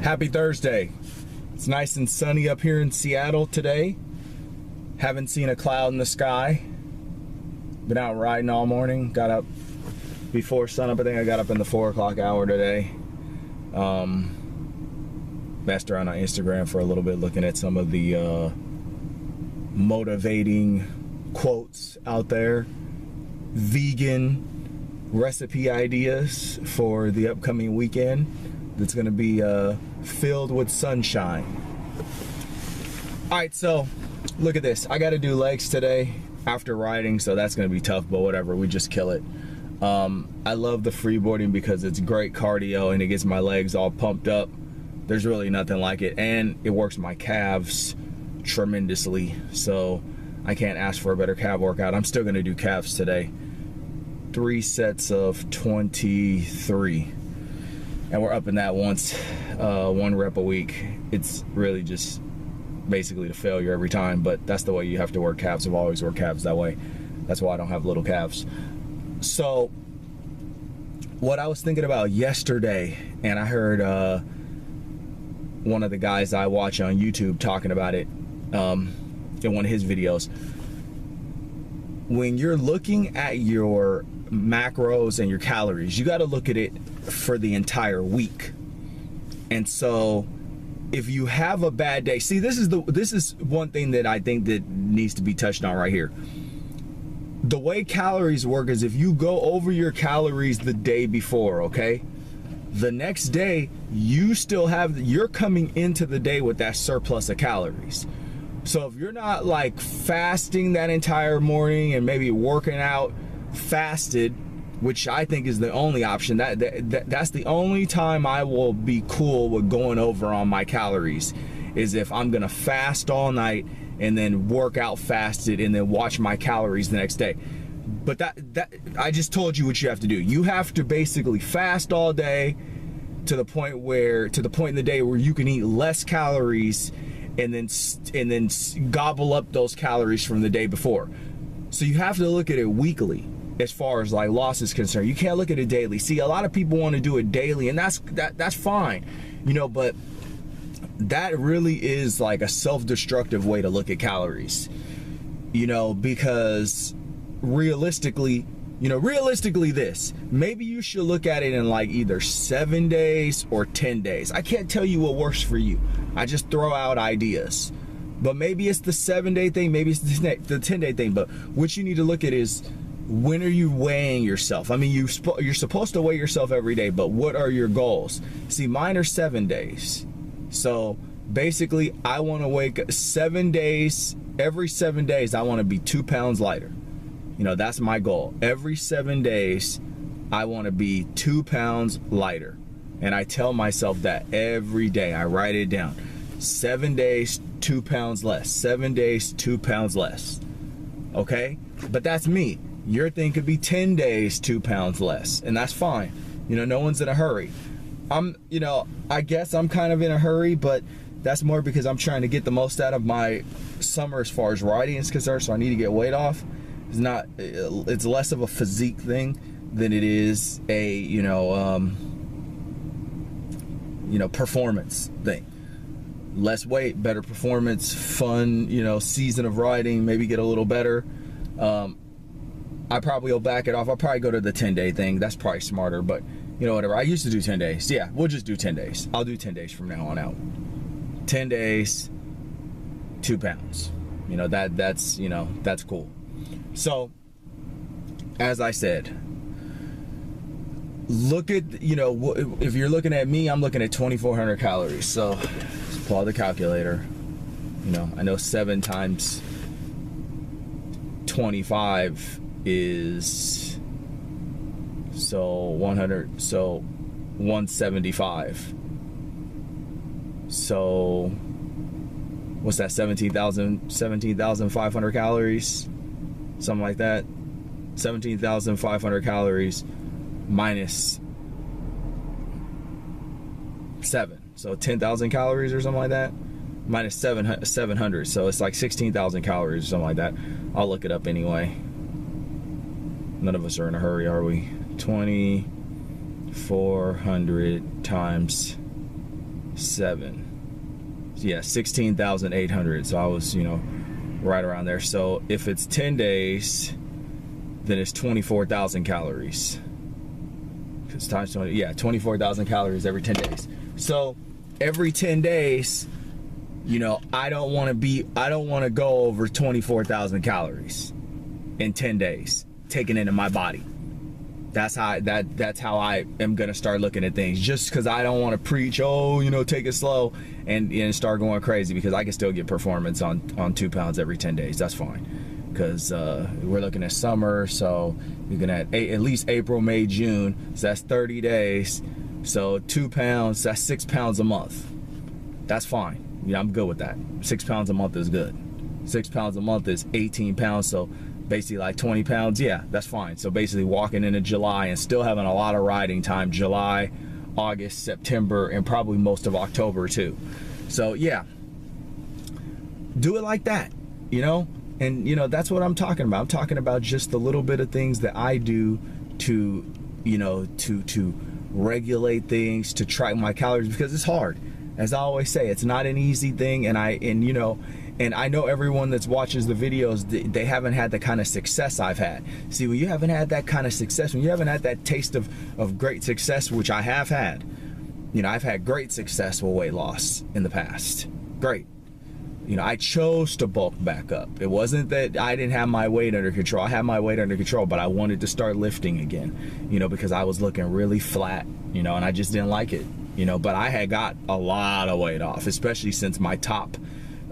Happy Thursday. It's nice and sunny up here in Seattle today. Haven't seen a cloud in the sky. Been out riding all morning. Got up before sunup. I think I got up in the 4 o'clock hour today. Messed around on Instagram for a little bit, looking at some of the motivating quotes out there. Vegan recipe ideas for the upcoming weekend that's going to be filled with sunshine. All right, so look at this. I got to do legs today after riding, so that's going to be tough, but whatever, we just kill it. I love the freeboarding because it's great cardio and it gets my legs all pumped up. There's really nothing like it, and it works my calves tremendously, so I can't ask for a better calf workout. I'm still going to do calves today. 3 sets of 23, and we're up in that once, 1 rep a week. It's really just basically the failure every time, but that's the way you have to work calves. I've always worked calves that way. That's why I don't have little calves. So what I was thinking about yesterday, and I heard one of the guys I watch on YouTube talking about it in one of his videos. When you're looking at your macros and your calories, you got to look at it for the entire week. And so if you have a bad day, see, this is one thing that I think that needs to be touched on right here. The way calories work is if you go over your calories the day before, okay, the next day you're coming into the day with that surplus of calories. So if you're not like fasting that entire morning and maybe working out fasted, which I think is the only option, that's the only time I will be cool with going over on my calories, is if I'm gonna fast all night and then work out fasted and then watch my calories the next day. But that I just told you what you have to do. You have to basically fast all day to the point in the day where you can eat less calories and then gobble up those calories from the day before. So you have to look at it weekly as far as like loss is concerned. You can't look at it daily. See, a lot of people want to do it daily, and that's fine, you know, but that really is like a self-destructive way to look at calories, you know, because realistically this, maybe you should look at it in like either 7 days or 10 days. I can't tell you what works for you. I just throw out ideas. But maybe it's the 7-day thing, maybe it's the 10-day thing. But what you need to look at is, when are you weighing yourself? I mean, you're supposed to weigh yourself every day, but what are your goals? See, mine are 7 days. So basically, I want to wake 7 days, every 7 days, I want to be 2 pounds lighter. You know, that's my goal. Every 7 days, I want to be 2 pounds lighter. And I tell myself that every day. I write it down. 7 days, 2 pounds less. 7 days, 2 pounds less. Okay? But that's me. Your thing could be 10 days, 2 pounds less. And that's fine. You know, no one's in a hurry. I guess I'm kind of in a hurry, but that's more because I'm trying to get the most out of my summer as far as riding is concerned, so I need to get weight off. It's less of a physique thing than it is a, performance thing. Less weight, better performance, fun, season of riding, maybe get a little better. I probably will back it off. I'll probably go to the 10-day thing. That's probably smarter, but whatever. I used to do 10 days. Yeah, we'll just do 10 days. I'll do 10 days from now on out. 10 days, 2 pounds. That's cool. So, as I said, look at, if you're looking at me, I'm looking at 2,400 calories. So, let's pull out the calculator. I know 7 times 25 is, so 175. So, what's that, 17,500 calories? Something like that. 17,500 calories minus 7. So 10,000 calories or something like that. Minus 700. So it's like 16,000 calories or something like that. I'll look it up anyway. None of us are in a hurry, are we? 2,400 times Yeah, 16,800. So I was, you know, right around there. So if it's 10 days, then it's 24,000 calories. Because times 20, yeah, 24,000 calories every 10 days. So every 10 days, you know, I don't want to go over 24,000 calories in 10 days taken into my body. That's how I am gonna start looking at things. Just because I don't want to preach, oh, you know, take it slow and start going crazy, because I can still get performance on 2 pounds every 10 days. That's fine, because we're looking at summer, so you're gonna at least April, May, June. So that's 30 days. So 2 pounds, that's 6 pounds a month. That's fine. Yeah, I'm good with that. 6 pounds a month is good. 6 pounds a month is 18 pounds. So basically like 20 pounds, yeah, that's fine. So basically walking into July and still having a lot of riding time, July, August, September, and probably most of October too. So yeah, do it like that, you know? And you know, that's what I'm talking about. I'm talking about just the little bit of things that I do to, you know, to regulate things, to track my calories, because it's hard. As I always say, it's not an easy thing, and I know everyone that watches the videos, they haven't had the kind of success I've had. See, when you haven't had that kind of success, when you haven't had that taste of great success, which I have had, you know, I've had great successful weight loss in the past. Great. You know, I chose to bulk back up. It wasn't that I didn't have my weight under control. I had my weight under control, but I wanted to start lifting again, you know, because I was looking really flat, you know, and I just didn't like it, you know. But I had got a lot of weight off, especially since my top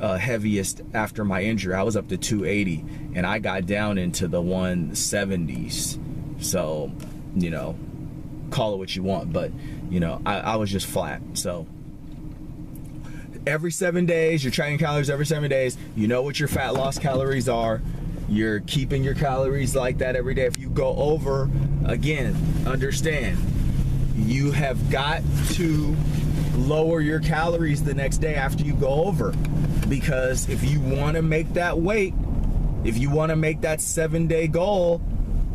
heaviest after my injury, I was up to 280, and I got down into the 170s. So, you know, call it what you want, but you know, I was just flat. So every 7 days, you're tracking calories every 7 days. You know what your fat loss calories are. You're keeping your calories like that every day. If you go over, again, understand, you have got to lower your calories the next day after you go over. Because if you want to make that weight, if you want to make that 7-day goal,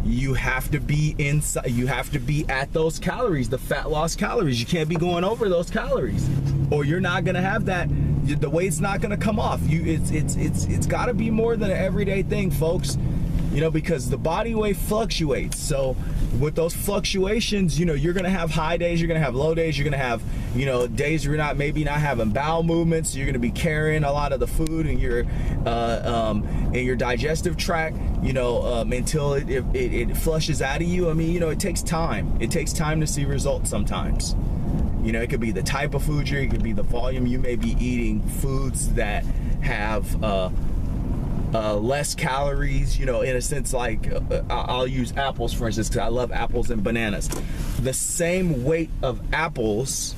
you have to be inside, you have to be at those calories, the fat loss calories. You can't be going over those calories, or you're not going to have that. The weight's not going to come off. It's got to be more than an everyday thing, folks. You know, because the body weight fluctuates. So with those fluctuations, you know, you're gonna have high days, you're gonna have low days, you're gonna have, you know, days you're maybe not having bowel movements. You're gonna be carrying a lot of the food in your digestive tract, you know, until it flushes out of you. I mean, you know, it takes time. It takes time to see results sometimes. You know, it could be the type of food you're eating, it could be the volume. You may be eating foods that have less calories, you know, in a sense. Like I'll use apples for instance, because I love apples and bananas. The same weight of apples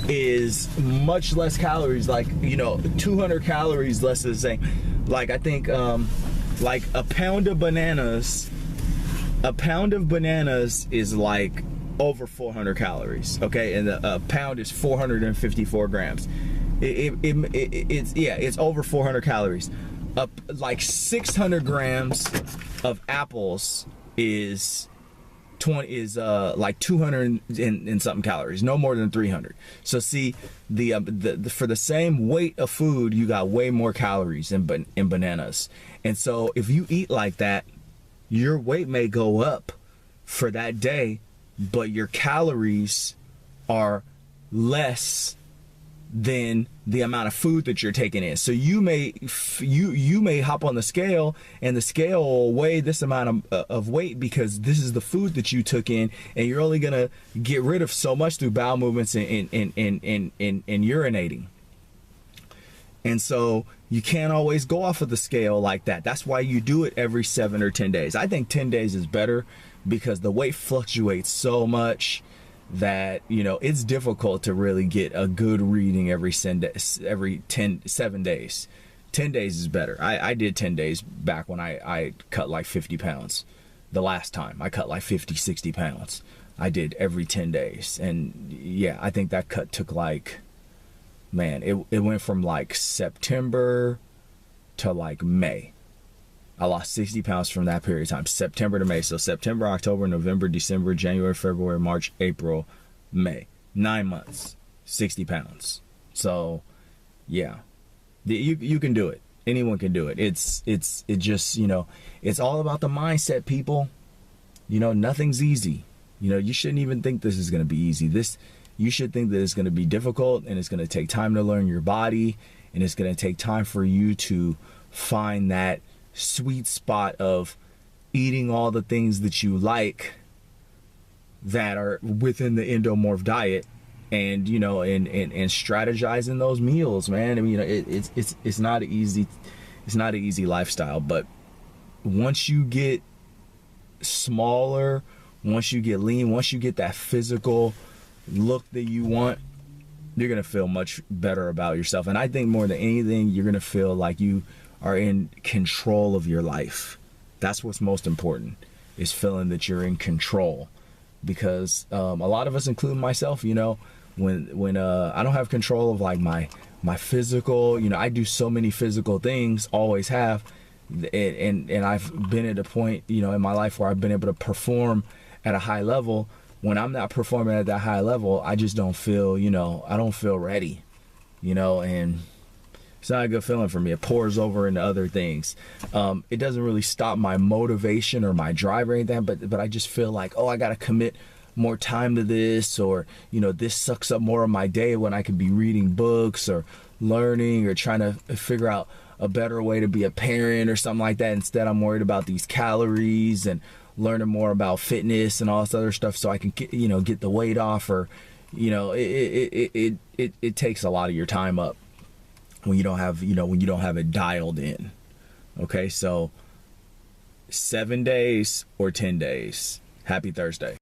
is much less calories, like, you know, 200 calories less than the same. Like I think like a pound of bananas is like over 400 calories, okay, and a pound is 454 grams. It's over 400 calories. Like 600 grams of apples is like 200 and something calories, no more than 300. So see, the for the same weight of food, you got way more calories in bananas. And so if you eat like that, your weight may go up for that day, but your calories are less than the amount of food that you're taking in. So you may hop on the scale, and the scale will weigh this amount of weight because this is the food that you took in, and you're only gonna get rid of so much through bowel movements and urinating. And so you can't always go off of the scale like that. That's why you do it every 7 or 10 days. I think 10 days is better because the weight fluctuates so much that, you know, it's difficult to really get a good reading every 7 days. 10 days is better. I did 10 days back when I cut like 50 pounds. The last time I cut like 50, 60 pounds. I did every 10 days. And yeah, I think that cut took like, man, it went from like September to like May. I lost 60 pounds from that period of time, September to May. So September, October, November, December, January, February, March, April, May. 9 months. 60 pounds. So yeah, you can do it. Anyone can do it. It just, you know, it's all about the mindset, people. You know, nothing's easy. You know, you shouldn't even think this is going to be easy. You should think that it's going to be difficult, and it's going to take time to learn your body, and it's going to take time for you to find that sweet spot of eating all the things that you like that are within the Endomorph diet, and, you know, and strategizing those meals, man. I mean, you know, it's not an easy lifestyle, but once you get smaller, once you get lean, once you get that physical look that you want, you're gonna feel much better about yourself. And I think more than anything, you're gonna feel like you are in control of your life. That's what's most important, is feeling that you're in control. Because a lot of us, including myself, you know, when I don't have control of like my physical, you know, I do so many physical things, always have, and I've been at a point, you know, in my life where I've been able to perform at a high level. When I'm not performing at that high level, I just don't feel, you know, I don't feel ready, you know, and it's not a good feeling for me. It pours over into other things. It doesn't really stop my motivation or my drive or anything, but I just feel like, oh, I got to commit more time to this, or, you know, this sucks up more of my day when I could be reading books or learning or trying to figure out a better way to be a parent or something like that. Instead, I'm worried about these calories and learning more about fitness and all this other stuff so I can get, you know, get the weight off, or, you know, it takes a lot of your time up when you don't have, you know, when you don't have it dialed in. Okay, so 7 days or 10 days. Happy Thursday.